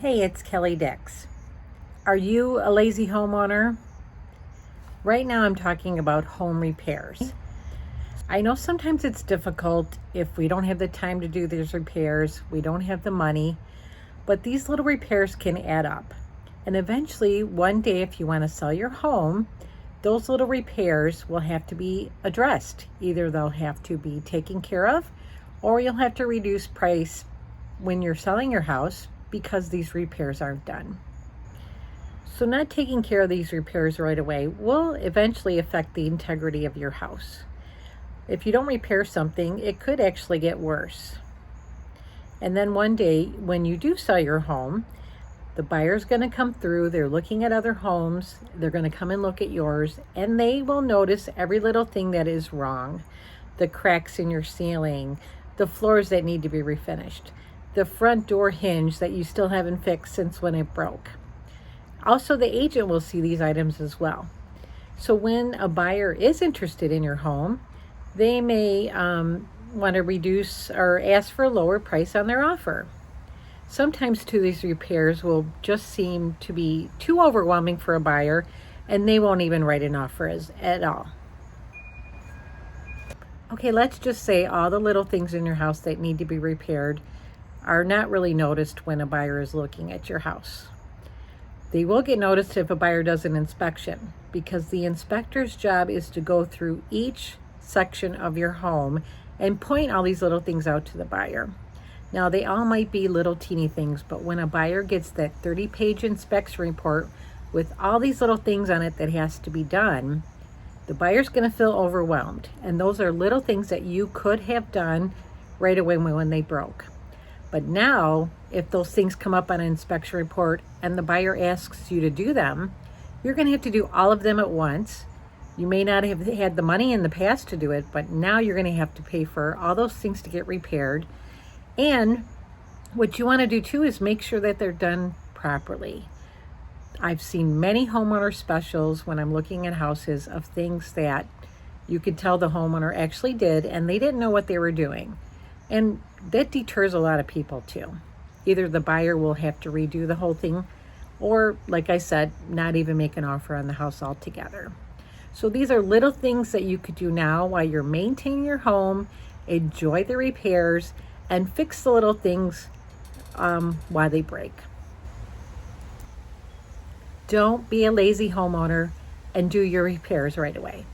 Hey, it's Kelly Dix. Are you a lazy homeowner? Right now I'm talking about home repairs. I know sometimes it's difficult if we don't have the time to do these repairs, we don't have the money, but these little repairs can add up. And eventually, one day, if you want to sell your home, those little repairs will have to be addressed. Either they'll have to be taken care of, or you'll have to reduce price when you're selling your house because these repairs aren't done. So not taking care of these repairs right away will eventually affect the integrity of your house. If you don't repair something, it could actually get worse. And then one day when you do sell your home, the buyer's going to come through, they're looking at other homes, they're going to come and look at yours, and they will notice every little thing that is wrong. The cracks in your ceiling, the floors that need to be refinished, the front door hinge that you still haven't fixed since when it broke. Also, the agent will see these items as well. So when a buyer is interested in your home, they may want to reduce or ask for a lower price on their offer. Sometimes too, these repairs will just seem to be too overwhelming for a buyer, and they won't even write an offer at all. Okay, let's just say all the little things in your house that need to be repaired are not really noticed when a buyer is looking at your house. They will get noticed if a buyer does an inspection, because the inspector's job is to go through each section of your home and point all these little things out to the buyer. Now, they all might be little teeny things, but when a buyer gets that 30-page inspection report with all these little things on it that has to be done, the buyer's going to feel overwhelmed. And those are little things that you could have done right away when they broke. But now, if those things come up on an inspection report and the buyer asks you to do them, you're going to have to do all of them at once. You may not have had the money in the past to do it, but now you're going to have to pay for all those things to get repaired. And what you want to do too is make sure that they're done properly. I've seen many homeowner specials when I'm looking at houses of things that you could tell the homeowner actually did and they didn't know what they were doing. And that deters a lot of people too. Either the buyer will have to redo the whole thing, or like I said, not even make an offer on the house altogether. So these are little things that you could do now while you're maintaining your home, enjoy the repairs, and fix the little things while they break. Don't be a lazy homeowner and do your repairs right away.